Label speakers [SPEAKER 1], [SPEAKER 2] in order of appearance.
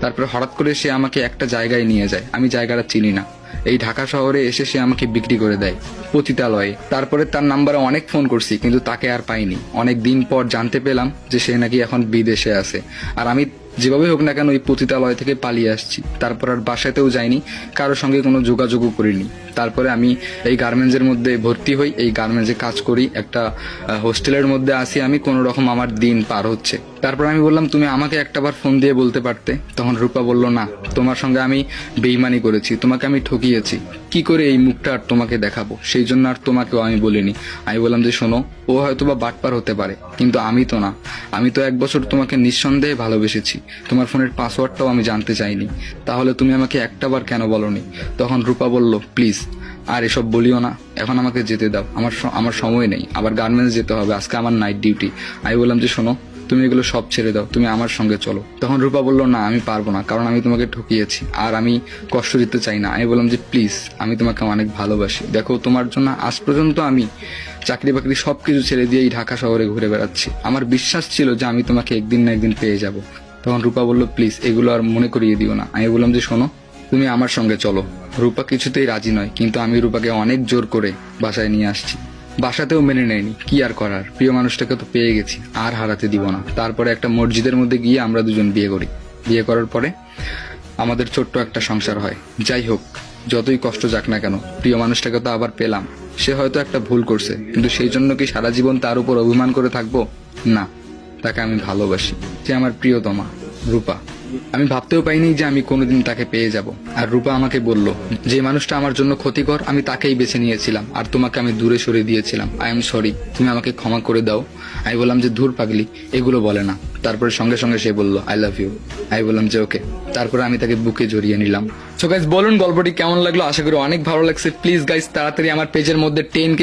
[SPEAKER 1] তারপরে হঠাৎ করে সে আমাকে একটা জায়গায় নিয়ে যায়, আমি জায়গাটা চিনি না। এই ঢাকা শহরে এসে সে আমাকে বিক্রি করে দেয় পতিতালয়ে। তারপরে তার নাম্বারে অনেক ফোন করছি, কিন্তু তাকে আর পাইনি। অনেক দিন পর জানতে পেলাম যে সে নাকি এখন বিদেশে আছে। আর আমি যেভাবে হোক না কেন ওই পতিতালয় থেকে পালিয়ে আসছি। তারপর আর বাসাতেও যাইনি, কারোর সঙ্গে কোনো যোগাযোগও করিনি। তারপরে আমি এই গার্মেন্টসের মধ্যে ভর্তি হই, এই গার্মেন্টসে কাজ করি, একটা হোস্টেলের মধ্যে আসি। আমি কোনো রকম আমার দিন পার হচ্ছে। তারপর আমি বললাম, তুমি আমাকে একটাবার ফোন দিয়ে বলতে পারতে। তখন রূপা বলল, না, তোমার সঙ্গে আমি বেইমানি করেছি, তোমাকে আমি ঠকিয়েছি, কি করে এই মুখটা আর তোমাকে দেখাবো, সেই জন্য আর তোমাকেও আমি বলিনি। আমি বললাম যে শোনো, ও হয়তো বা বাটপার হতে পারে, কিন্তু আমি তো না। আমি তো 1 বছর তোমাকে নিঃসন্দেহে ভালোবেসেছি, তোমার ফোনের পাসওয়ার্ডটাও আমি জানতে চাইনি, তাহলে তুমি আমাকে একটাবার কেন বলনি? তখন রূপা বলল, প্লিজ আর এসব বলিও না, এখন আমাকে যেতে দাও, আমার সময় নেই, আবার গার্মেন্টস যেতে হবে, আজকে আমার নাইট ডিউটি। আমি বললাম যে শোনো, তুমি এগুলো সব ছেড়ে দাও, তুমি আমার সঙ্গে চলো। তখন রূপা বলল, না, আমি পারবো না, কারণ আমি তোমাকে ঠকিয়েছি, আর আমি কষ্ট দিতে চাই না। আমি বললাম যে প্লিজ, আমি তোমাকে অনেক ভালোবাসি, দেখো তোমার জন্য আজ পর্যন্ত আমি চাকরি বাকরি সবকিছু ছেড়ে দিয়ে এই ঢাকা শহরে ঘুরে বেড়াচ্ছি। আমার বিশ্বাস ছিল যে আমি তোমাকে একদিন না একদিন পেয়ে যাব। তখন রূপা বলল, প্লিজ এগুলো আর মনে করিয়ে দিও না। আমি বললাম যে শোনো, তুমি আমার সঙ্গে চলো। রূপা কিছুতেই রাজি নয়, কিন্তু আমি রূপাকে অনেক জোর করে বাসায় নিয়ে আসছি। বাসাতেও মেনে নেয়নি, কি আর করার, প্রিয় মানুষটাকে তো পেয়ে গেছি, আর হারাতে দিব না। তারপরে একটা মসজিদের মধ্যে গিয়ে আমরা দুজন বিয়ে করি। বিয়ে করার পরে আমাদের ছোট্ট একটা সংসার হয়। যাই হোক, যতই কষ্ট যাক না কেন, প্রিয় মানুষটাকে তো আবার পেলাম। সে হয়তো একটা ভুল করছে, কিন্তু সেই জন্য কি সারা জীবন তার উপর অভিমান করে থাকবো? না, তাকে আমি ভালোবাসি। সে আমার প্রিয়তমা, রূপা। আমি ভাবতেও পাইনি যে আমি কোনোদিন তাকে পেয়ে যাব। আর রূপা আমাকে বলল, যে মানুষটা আমার জন্য ক্ষতিকর আমি তাকেই বেছে নিয়েছিলাম, আর তোমাকে আমি দূরে সরে দিয়েছিলাম। আই এম সরি, তুমি আমাকে ক্ষমা করে দাও। আমি বললাম যে ধুর পাগলি, এগুলো বলে না। তারপরে সঙ্গে সঙ্গে সে বলল, আই লাভ ইউ। আমি বললাম যে ওকে। তারপরে আমি তাকে বুকে জড়িয়ে নিলাম। সো গাইস, বলুন গল্পটি কেমন লাগলো? আশা করি অনেক ভালো লাগছে। প্লিজ গাইস, তাড়াতাড়ি আমার পেজের মধ্যে 10K